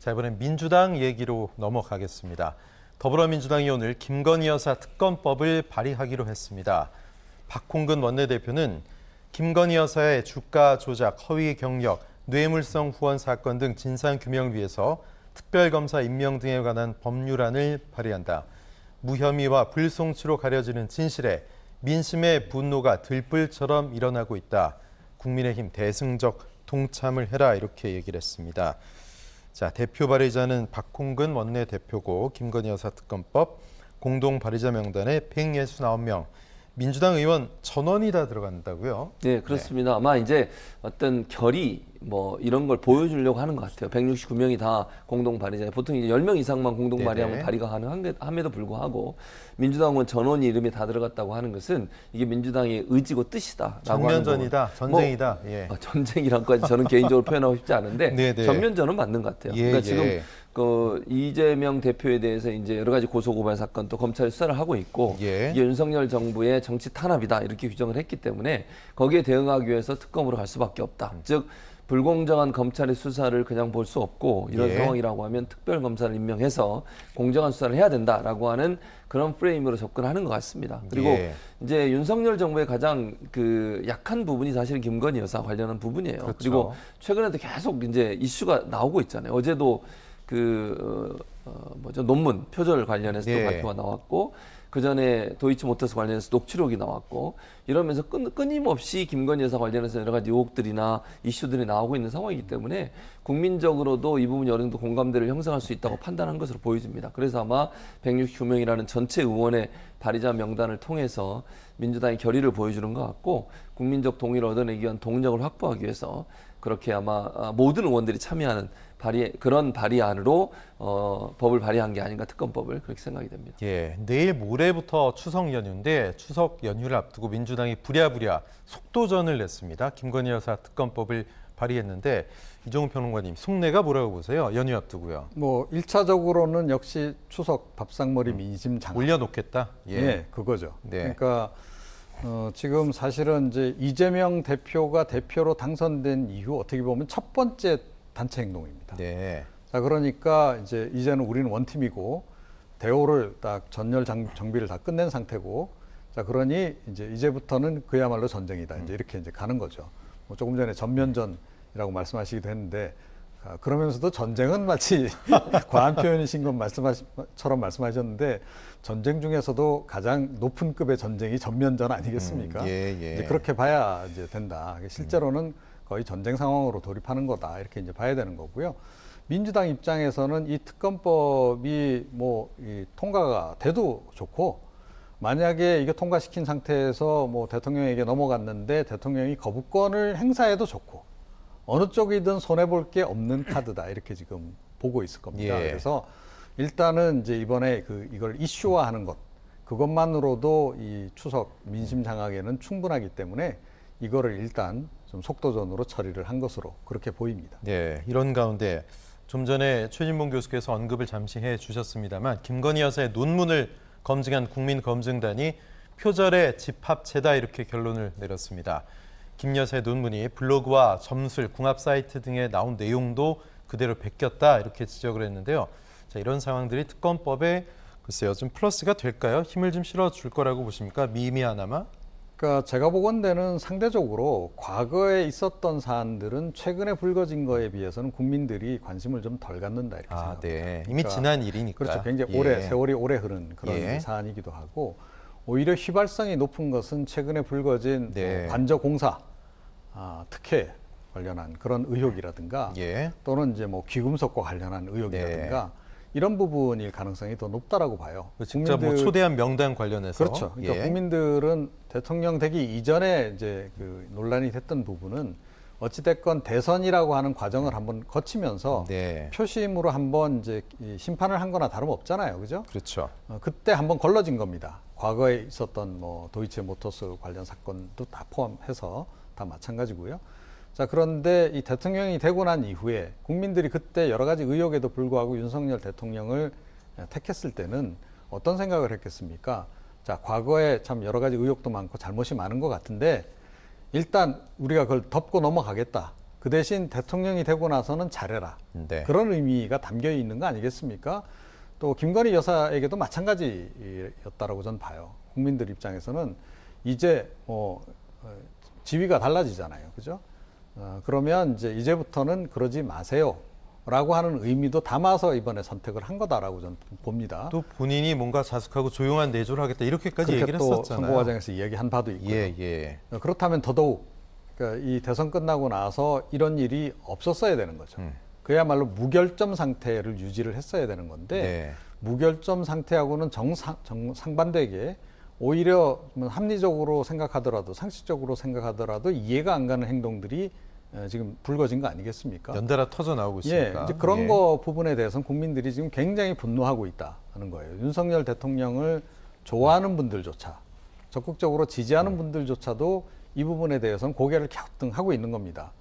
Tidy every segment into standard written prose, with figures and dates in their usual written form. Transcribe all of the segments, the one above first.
자, 이번엔 민주당 얘기로 넘어가겠습니다. 더불어민주당이 오늘 김건희 여사 특검법을 발의하기로 했습니다. 박홍근 원내대표는 김건희 여사의 주가 조작, 허위 경력, 뇌물성 후원 사건 등 진상규명을 위해서 특별검사 임명 등에 관한 법률안을 발의한다. 무혐의와 불송치로 가려지는 진실에 민심의 분노가 들불처럼 일어나고 있다. 국민의힘 대승적 동참을 해라, 이렇게 얘기를 했습니다. 자, 대표 발의자는 박홍근 원내대표고 김건희 여사 특검법 공동 발의자 명단에 169명, 민주당 의원 전원이 다 들어간다고요? 네, 그렇습니다. 아마 이제 어떤 결의 뭐 이런 걸 보여주려고 하는 것 같아요. 169명이 다 공동 발의자. 보통 이제 10명 이상만 공동 발의하면 발의가 가능함에도 불구하고 민주당은 전원이 이름이 다 들어갔다고 하는 것은 이게 민주당의 의지고 뜻이다. 전면전이다, 전쟁이다. 뭐, 예. 전쟁이란까지 저는 개인적으로 표현하고 싶지 않은데 전면전은 맞는 것 같아요. 예, 그러니까 지금 그 이재명 대표에 대해서 이제 여러 가지 고소고발 사건 또 검찰이 수사를 하고 있고 이게 윤석열 정부의 정치 탄압이다 이렇게 규정을 했기 때문에 거기에 대응하기 위해서 특검으로 갈 수밖에 없다. 즉 불공정한 검찰의 수사를 그냥 볼 수 없고 이런 상황이라고 하면 특별검사를 임명해서 공정한 수사를 해야 된다라고 하는 그런 프레임으로 접근하는 것 같습니다. 그리고 이제 윤석열 정부의 가장 그 약한 부분이 사실은 김건희 여사 관련한 부분이에요. 그렇죠. 그리고 최근에도 계속 이제 이슈가 나오고 있잖아요. 어제도 논문 표절 관련해서 또 발표가 나왔고 그 전에 도이치모터스 관련해서 녹취록이 나왔고 이러면서 끊임없이 김건희 여사 관련해서 여러 가지 의혹들이나 이슈들이 나오고 있는 상황이기 때문에 국민적으로도 이 부분이 어느 정도 공감대를 형성할 수 있다고 판단한 것으로 보여집니다. 그래서 아마 169명이라는 전체 의원의 발의자 명단을 통해서 민주당이 결의를 보여주는 것 같고 국민적 동의를 얻어내기 위한 동력을 확보하기 위해서 그렇게 아마 모든 의원들이 참여하는 그런 발의안으로 법을 발의한 게 아닌가, 특검법을 그렇게 생각이 됩니다. 예, 내일 모레부터 추석 연휴인데 추석 연휴를 앞두고 민주당이 부랴부랴 속도전을 냈습니다. 김건희 여사 특검법을 발의했는데 이종훈 평론가님, 속내가 뭐라고 보세요? 연휴 앞두고요. 뭐 1차적으로는 역시 추석 밥상머리 민심 장악. 올려놓겠다. 예, 그거죠. 그러니까 지금 사실은 이제 이재명 대표가 대표로 당선된 이후 어떻게 보면 첫 번째 단체 행동입니다. 자, 그러니까 이제는 우리는 원팀이고 대오를 딱 전열 정비를 다 끝낸 상태고, 자, 그러니 이제부터는 그야말로 전쟁이다. 이렇게 가는 거죠. 뭐 조금 전에 전면전이라고 말씀하시기도 했는데, 그러면서도 전쟁은 마치 과한 표현이신 것처럼 말씀하셨는데, 전쟁 중에서도 가장 높은 급의 전쟁이 전면전 아니겠습니까? 이제 그렇게 봐야 된다. 실제로는 거의 전쟁 상황으로 돌입하는 거다. 이렇게 봐야 되는 거고요. 민주당 입장에서는 이 특검법이 이 통과가 돼도 좋고, 만약에 이게 통과시킨 상태에서 대통령에게 넘어갔는데 대통령이 거부권을 행사해도 좋고, 어느 쪽이든 손해볼 게 없는 카드다. 이렇게 지금 보고 있을 겁니다. 그래서 일단은 이번에 이걸 이슈화하는 것, 그것만으로도 이 추석 민심 장악에는 충분하기 때문에 이거를 일단 좀 속도전으로 처리를 한 것으로 그렇게 보입니다. 네, 이런 가운데 좀 전에 최진봉 교수께서 언급을 잠시 해주셨습니다만 김건희 여사의 논문을 검증한 국민검증단이 표절의 집합체다, 이렇게 결론을 내렸습니다. 김 여사의 논문이 블로그와 점술, 궁합 사이트 등에 나온 내용도 그대로 베꼈다, 이렇게 지적을 했는데요. 자, 이런 상황들이 특검법에 글쎄요, 좀 플러스가 될까요? 힘을 좀 실어줄 거라고 보십니까? 미미하나마? 그러니까 제가 보건대는 상대적으로 과거에 있었던 사안들은 최근에 불거진 거에 비해서는 국민들이 관심을 좀 덜 갖는다, 이렇게 생각합니다. 네. 이미 지난 일이니까. 그렇죠. 굉장히 세월이 오래 흐른 그런 사안이기도 하고, 오히려 휘발성이 높은 것은 최근에 불거진 관저 공사 특혜 관련한 그런 의혹이라든가 또는 귀금속과 관련한 의혹이라든가 이런 부분일 가능성이 더 높다라고 봐요. 진짜 초대한 명단 관련해서. 그렇죠. 그러니까 국민들은 대통령 되기 이전에 논란이 됐던 부분은 어찌됐건 대선이라고 하는 과정을 한번 거치면서 표심으로 한번 심판을 한 거나 다름없잖아요. 그죠? 그렇죠. 그때 한번 걸러진 겁니다. 과거에 있었던 도이치모터스 관련 사건도 다 포함해서 다 마찬가지고요. 자, 그런데 이 대통령이 되고 난 이후에 국민들이 그때 여러 가지 의혹에도 불구하고 윤석열 대통령을 택했을 때는 어떤 생각을 했겠습니까? 자, 과거에 참 여러 가지 의혹도 많고 잘못이 많은 것 같은데 일단 우리가 그걸 덮고 넘어가겠다. 그 대신 대통령이 되고 나서는 잘해라. 네. 그런 의미가 담겨 있는 거 아니겠습니까? 또 김건희 여사에게도 마찬가지였다라고 저는 봐요. 국민들 입장에서는 이제 지위가 달라지잖아요. 그죠? 그러면 이제부터는 그러지 마세요라고 하는 의미도 담아서 이번에 선택을 한 거다라고 저는 봅니다. 또 본인이 뭔가 자숙하고 조용한 내조를 하겠다 이렇게까지 그렇게 얘기를 또 했었잖아요. 선거 과정에서 이야기한 바도 있고요. 예. 그렇다면 더더욱 그러니까 이 대선 끝나고 나서 이런 일이 없었어야 되는 거죠. 그야말로 무결점 상태를 유지를 했어야 되는 건데 네. 무결점 상태하고는 상반되게 오히려 합리적으로 생각하더라도 상식적으로 생각하더라도 이해가 안 가는 행동들이 지금 불거진 거 아니겠습니까? 연달아 터져 나오고 있으니까. 이제 그런 거 부분에 대해서는 국민들이 지금 굉장히 분노하고 있다는 거예요. 윤석열 대통령을 좋아하는 분들조차 적극적으로 지지하는 분들조차도 이 부분에 대해서는 고개를 갸우뚱하고 있는 겁니다.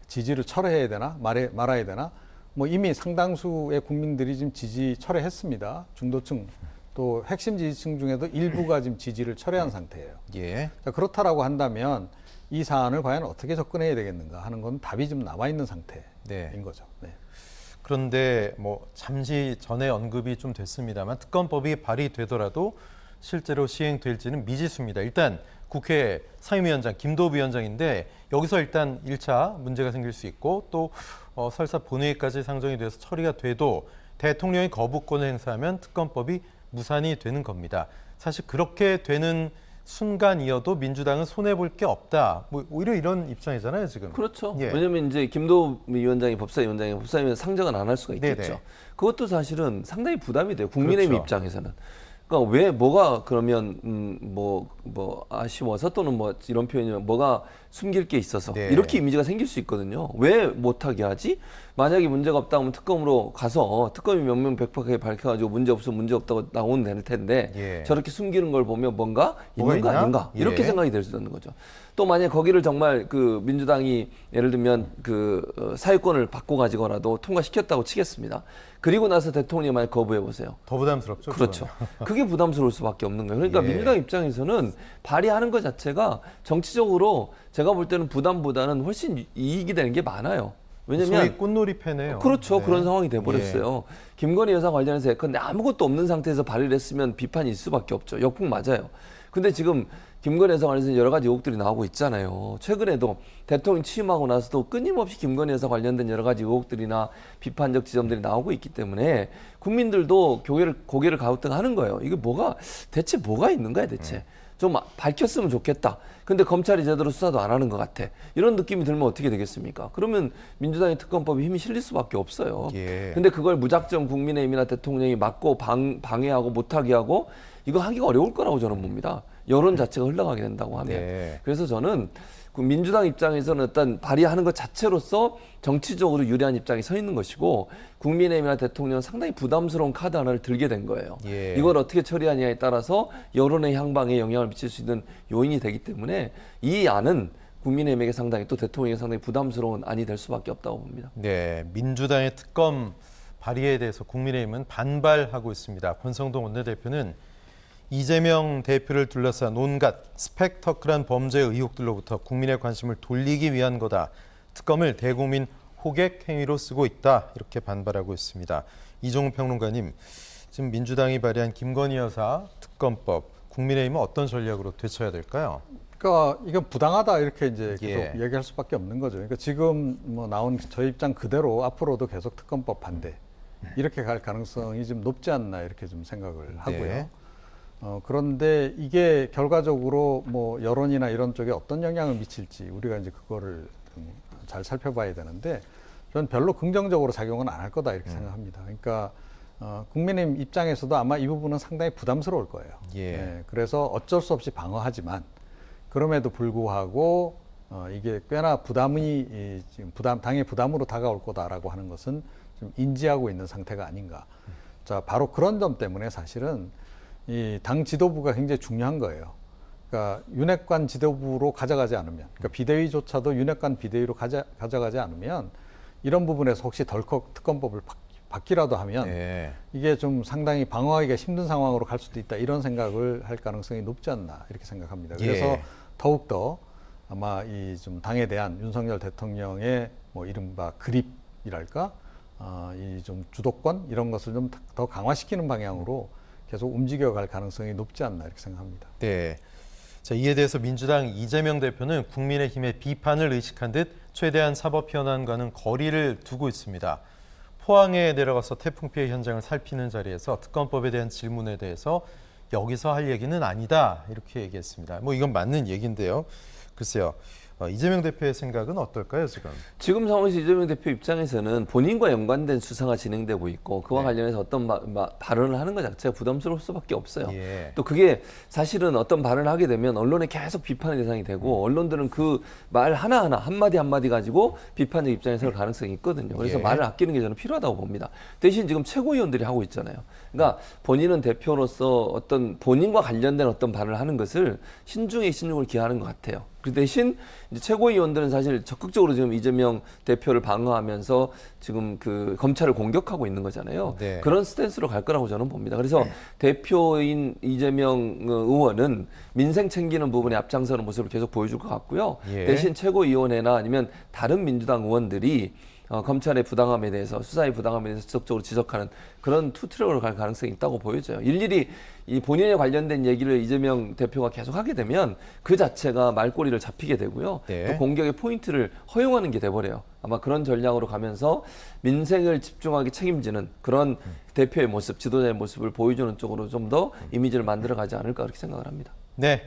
지지를 철회해야 되나 말아야 되나? 뭐 이미 상당수의 국민들이 지금 지지 철회했습니다. 중도층 또 핵심 지지층 중에도 일부가 지금 지지를 철회한 상태예요. 예. 자, 그렇다라고 한다면 이 사안을 과연 어떻게 접근해야 되겠는가 하는 건 답이 좀 나와 있는 상태인 거죠. 네. 그런데 뭐 잠시 전에 언급이 좀 됐습니다만 특검법이 발의되더라도 실제로 시행될지는 미지수입니다. 일단 국회 상임위원장 김도부 위원장인데 여기서 일단 1차 문제가 생길 수 있고 또 설사 본회의까지 상정이 돼서 처리가 돼도 대통령이 거부권을 행사하면 특검법이 무산이 되는 겁니다. 사실 그렇게 되는 순간이어도 민주당은 손해볼 게 없다. 뭐 오히려 이런 입장이잖아요, 지금. 그렇죠. 예. 왜냐하면 이제 김도우 위원장이 법사위원장이 상정은 안 할 수가 있겠죠. 네네. 그것도 사실은 상당히 부담이 돼요. 국민의힘 그렇죠. 입장에서는. 그러니까 왜 뭐가 그러면 뭐 아쉬워서 또는 뭐 이런 표현이면 뭐가 숨길 게 있어서 네. 이렇게 이미지가 생길 수 있거든요. 왜 못하게 하지? 만약에 문제가 없다 하면 특검으로 가서 특검이 명명백백하게 밝혀가지고 문제 없으면 문제 없다고 나오면 될 텐데 예. 저렇게 숨기는 걸 보면 뭔가 뭐가 있는 거 있나? 아닌가 이렇게 예. 생각이 될 수 있는 거죠. 또 만약 거기를 정말 그 민주당이 예를 들면 그 사유권을 받고 가지고라도 통과시켰다고 치겠습니다. 그리고 나서 대통령이 만약 거부해 보세요. 더 부담스럽죠. 그렇죠. 그게 부담스러울 수밖에 없는 거예요. 그러니까 예. 민주당 입장에서는 발의하는 것 자체가 정치적으로 제가 볼 때는 부담보다는 훨씬 이익이 되는 게 많아요. 왜냐면 소위 꽃놀이 패네요. 그렇죠. 네. 그런 상황이 돼버렸어요. 김건희 여사 관련해서 예컨대 아무것도 없는 상태에서 발의를 했으면 비판이 있을 수밖에 없죠. 역풍 맞아요. 근데 지금 김건희 여사 관련해서 여러 가지 의혹들이 나오고 있잖아요. 최근에도 대통령 취임하고 나서도 끊임없이 김건희 여사 관련된 여러 가지 의혹들이나 비판적 지점들이 나오고 있기 때문에 국민들도 고개를 갸우뚱하는 거예요. 이게 대체 뭐가 있는 거야 대체. 좀 밝혔으면 좋겠다. 근데 검찰이 제대로 수사도 안 하는 것 같아. 이런 느낌이 들면 어떻게 되겠습니까? 그러면 민주당의 특검법이 힘이 실릴 수밖에 없어요. 예. 근데 그걸 무작정 국민의힘이나 대통령이 막고 방해하고 못하게 하고 이거 하기가 어려울 거라고 저는 봅니다. 여론 자체가 흘러가게 된다고 하면. 네. 그래서 저는 그 민주당 입장에서는 일단 발의하는 것 자체로서 정치적으로 유리한 입장이 서 있는 것이고 국민의힘이나 대통령은 상당히 부담스러운 카드 하나를 들게 된 거예요. 예. 이걸 어떻게 처리하냐에 따라서 여론의 향방에 영향을 미칠 수 있는 요인이 되기 때문에 이 안은 국민의힘에게 상당히 또 대통령에게 상당히 부담스러운 안이 될 수밖에 없다고 봅니다. 네, 민주당의 특검 발의에 대해서 국민의힘은 반발하고 있습니다. 권성동 원내대표는 이재명 대표를 둘러싼 온갖 스펙터클한 범죄 의혹들로부터 국민의 관심을 돌리기 위한 거다. 특검을 대국민 호객 행위로 쓰고 있다. 이렇게 반발하고 있습니다. 이종우 평론가님, 지금 민주당이 발의한 김건희 여사 특검법, 국민의힘은 어떤 전략으로 되쳐야 될까요? 그러니까 이건 부당하다 이렇게 이제 계속 예. 얘기할 수밖에 없는 거죠. 그러니까 지금 뭐 나온 저희 입장 그대로 앞으로도 계속 특검법 반대 이렇게 갈 가능성이 좀 높지 않나 이렇게 좀 생각을 하고요. 네. 그런데 이게 결과적으로 뭐 여론이나 이런 쪽에 어떤 영향을 미칠지 우리가 이제 그거를 좀 잘 살펴봐야 되는데 저는 별로 긍정적으로 작용은 안 할 거다 이렇게 생각합니다. 그러니까 국민의힘 입장에서도 아마 이 부분은 상당히 부담스러울 거예요. 예. 그래서 어쩔 수 없이 방어하지만 그럼에도 불구하고 이게 꽤나 부담이 지금 당의 부담으로 다가올 거다라고 하는 것은 좀 인지하고 있는 상태가 아닌가. 자, 바로 그런 점 때문에 사실은 이 당 지도부가 굉장히 중요한 거예요. 그러니까 윤핵관 지도부로 가져가지 않으면, 그러니까 비대위조차도 윤핵관 비대위로 가져가지 않으면 이런 부분에서 혹시 덜컥 특검법을 받기라도 하면 네. 이게 좀 상당히 방어하기가 힘든 상황으로 갈 수도 있다 이런 생각을 할 가능성이 높지 않나 이렇게 생각합니다. 그래서 예. 더욱더 아마 이 좀 당에 대한 윤석열 대통령의 뭐 이른바 그립이랄까 이 좀 주도권 이런 것을 좀 더 강화시키는 방향으로 계속 움직여갈 가능성이 높지 않나 이렇게 생각합니다. 네. 자, 이에 대해서 민주당 이재명 대표는 국민의힘의 비판을 의식한 듯 최대한 사법 현안과는 거리를 두고 있습니다. 포항에 내려가서 태풍 피해 현장을 살피는 자리에서 특검법에 대한 질문에 대해서 여기서 할 얘기는 아니다 이렇게 얘기했습니다. 뭐 이건 맞는 얘기인데요. 글쎄요. 이재명 대표의 생각은 어떨까요, 지금? 지금 상황에서 이재명 대표 입장에서는 본인과 연관된 수사가 진행되고 있고 그와 관련해서 어떤 발언을 하는 것 자체가 부담스러울 수밖에 없어요. 예. 또 그게 사실은 어떤 발언을 하게 되면 언론에 계속 비판의 대상이 되고 언론들은 그 말 하나하나 한마디 한마디 가지고 비판적 입장에 설 가능성이 있거든요. 그래서 예. 말을 아끼는 게 저는 필요하다고 봅니다. 대신 지금 최고위원들이 하고 있잖아요. 그러니까 본인은 대표로서 어떤 본인과 관련된 어떤 발언을 하는 것을 신중에 신중을 기하는 것 같아요. 그 대신 이제 최고위원들은 사실 적극적으로 지금 이재명 대표를 방어하면서 지금 그 검찰을 공격하고 있는 거잖아요. 네. 그런 스탠스로 갈 거라고 저는 봅니다. 그래서 대표인 이재명 의원은 민생 챙기는 부분에 앞장서는 모습을 계속 보여줄 것 같고요. 예. 대신 최고위원회나 아니면 다른 민주당 의원들이 검찰의 부당함에 대해서 수사의 부당함에 대해서 지속적으로 지적하는 그런 투트랙으로 갈 가능성이 있다고 보여져요. 일일이 이 본인에 관련된 얘기를 이재명 대표가 계속 하게 되면 그 자체가 말꼬리를 잡히게 되고요. 네. 또 공격의 포인트를 허용하는 게 돼버려요. 아마 그런 전략으로 가면서 민생을 집중하게 책임지는 그런 대표의 모습, 지도자의 모습을 보여주는 쪽으로 좀 더 이미지를 만들어가지 않을까 그렇게 생각을 합니다. 네.